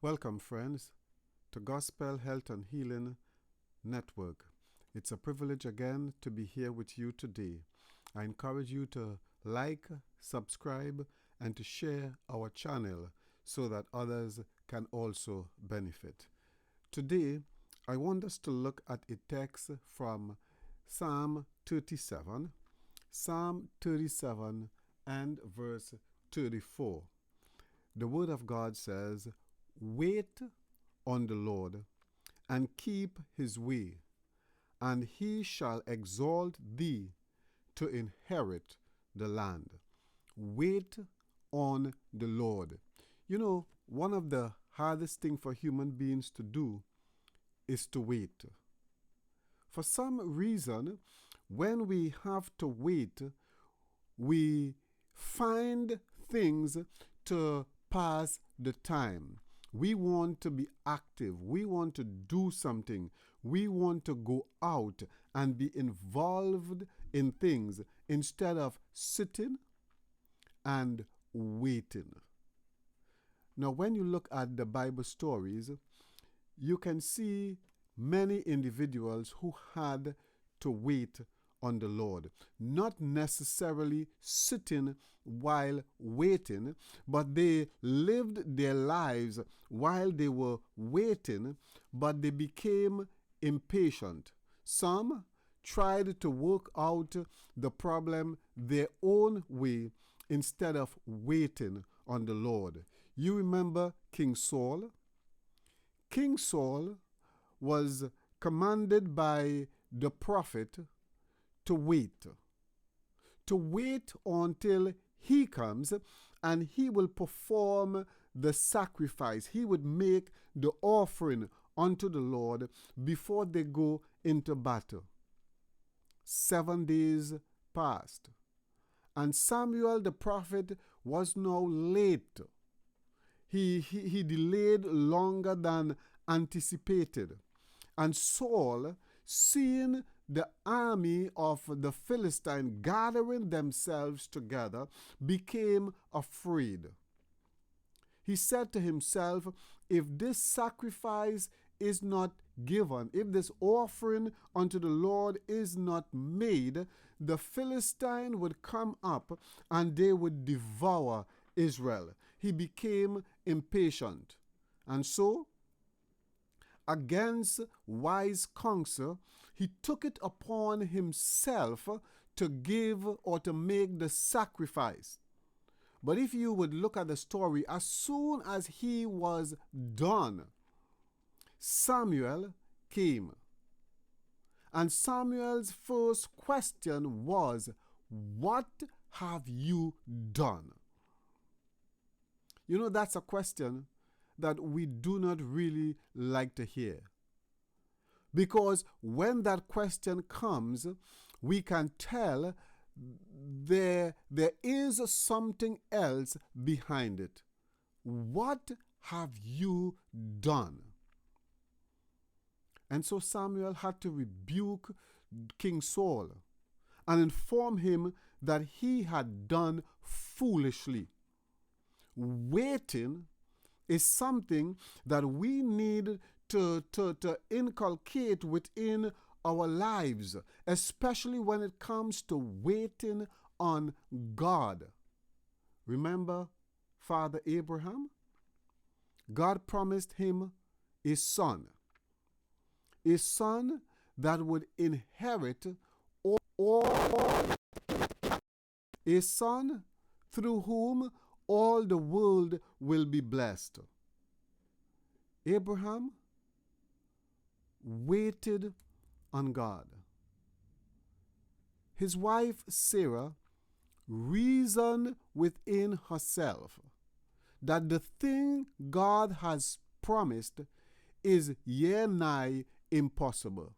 Welcome, friends, to Gospel Health and Healing Network. It's a privilege again to be here with you today. I encourage you to like, subscribe, and to share our channel so that others can also benefit. Today, I want us to look at a text from Psalm 37, Psalm 37 and verse 34. The Word of God says, "Wait on the Lord and keep his way, and he shall exalt thee to inherit the land." Wait on the Lord. You know, one of the hardest things for human beings to do is to wait. For some reason, when we have to wait, we find things to pass the time. We want to be active. We want to do something. We want to go out and be involved in things instead of sitting and waiting. Now, when you look at the Bible stories, you can see many individuals who had to wait on the Lord. Not necessarily sitting while waiting, but they lived their lives while they were waiting, but they became impatient. Some tried to work out the problem their own way instead of waiting on the Lord. You remember King Saul? King Saul was commanded by the prophet to wait until he comes and he will perform the sacrifice. He would make the offering unto the Lord before they go into battle. 7 days passed, and Samuel the prophet was now late. He delayed longer than anticipated. And Saul, seeing the army of the Philistines gathering themselves together, became afraid. He said to himself, if this sacrifice is not given, if this offering unto the Lord is not made, the Philistine would come up and they would devour Israel. He became impatient. And so, against wise counsel, he took it upon himself to give or to make the sacrifice. But if you would look at the story, as soon as he was done, Samuel came. And Samuel's first question was, "What have you done?" You know, that's a question that we do not really like to hear. Because when that question comes, we can tell there is something else behind it. What have you done? And so Samuel had to rebuke King Saul and inform him that he had done foolishly. Waiting is something that we need to inculcate within our lives, especially when it comes to waiting on God. Remember Father Abraham? God promised him a son that would inherit all, a son through whom all the world will be blessed. Abraham waited on God. His wife Sarah reasoned within herself that the thing God has promised is yea nigh impossible.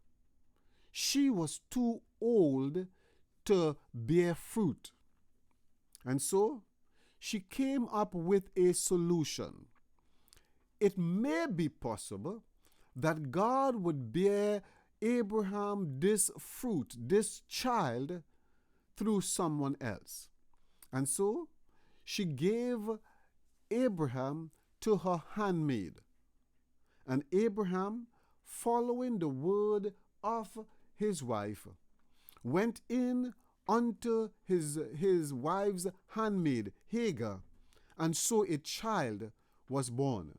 She was too old to bear fruit. And so she came up with a solution. It may be possible that God would bear Abraham this fruit, this child, through someone else. And so she gave Abraham to her handmaid. And Abraham, following the word of his wife, went in unto his wife's handmaid Hagar, and so a child was born.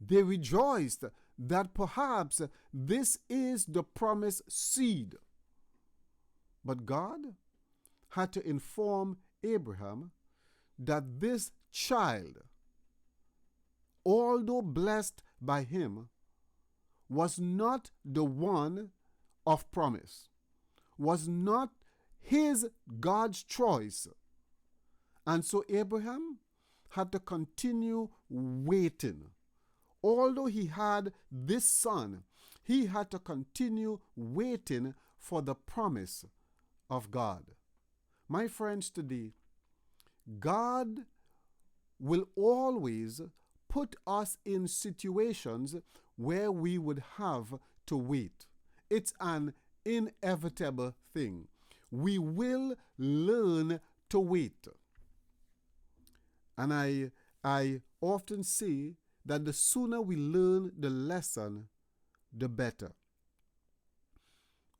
They rejoiced that perhaps this is the promised seed. But God had to inform Abraham that this child, although blessed by him, was not the one of promise, was not his God's choice. And so Abraham had to continue waiting. Although he had this son, he had to continue waiting for the promise of God. My friends, today, God will always put us in situations where we would have to wait. It's an inevitable thing. We will learn to wait. And I often say that the sooner we learn the lesson, the better.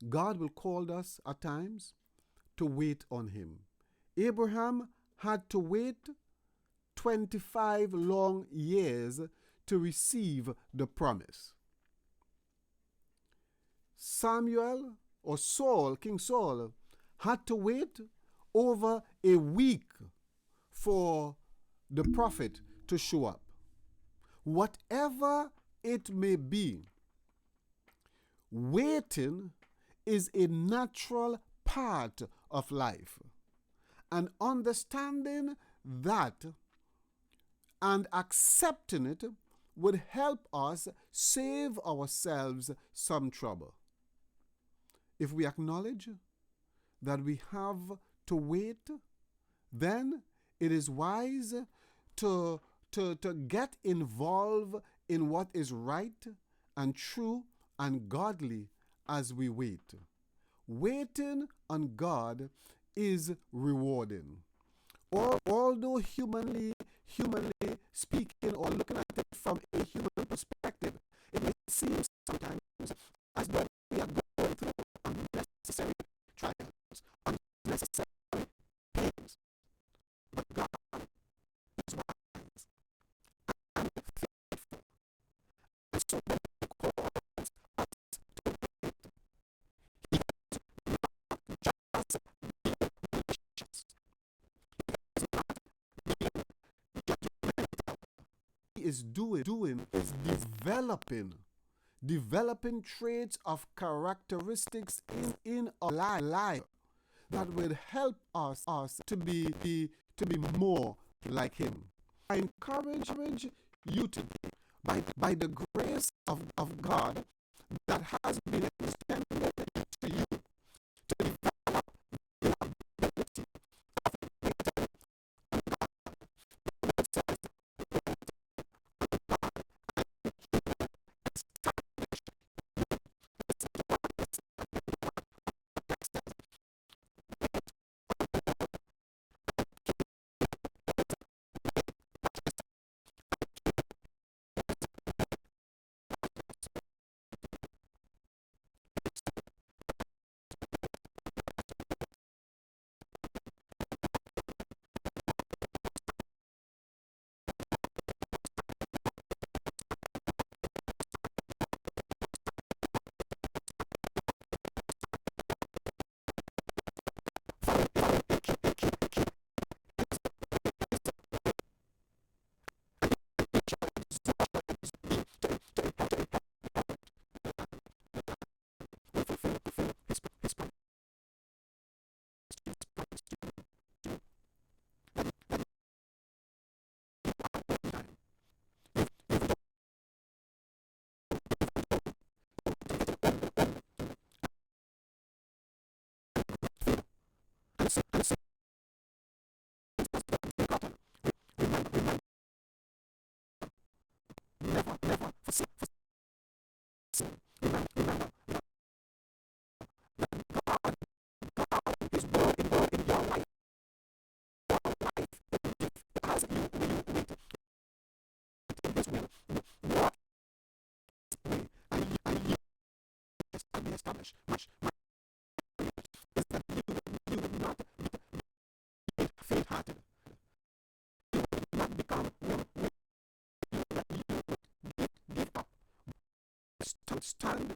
God will call us at times to wait on him. Abraham had to wait 25 long years to receive the promise. Samuel or Saul, King Saul, had to wait over a week for the prophet to show up. Whatever it may be, waiting is a natural part of life. And understanding that and accepting it would help us save ourselves some trouble. If we acknowledge that we have to wait, then it is wise to get involved in what is right and true and godly as we wait. Waiting on God is rewarding. Although humanly speaking, or looking at it from a human perspective, it may seem sometimes as though we are going through unnecessary trials, unnecessary pains. But God is wise and faithful. And so when he calls us to wait, he does not just be malicious. He does not be judgmental. He is doing is developing traits of characteristics in our life that will help us to be more like him. I encourage you today, by the grace of God that has been extended to you, to develop the ability of waiting on God. The Lord says, wait on God, and he will establish you. Listen to what this text says. Wait on the Lord, and keep it. Never forsake. Remember that God is working in your life. As you wait in this will, establish. My is that you would not be faint-hearted. You would not become one that you would give up. Stand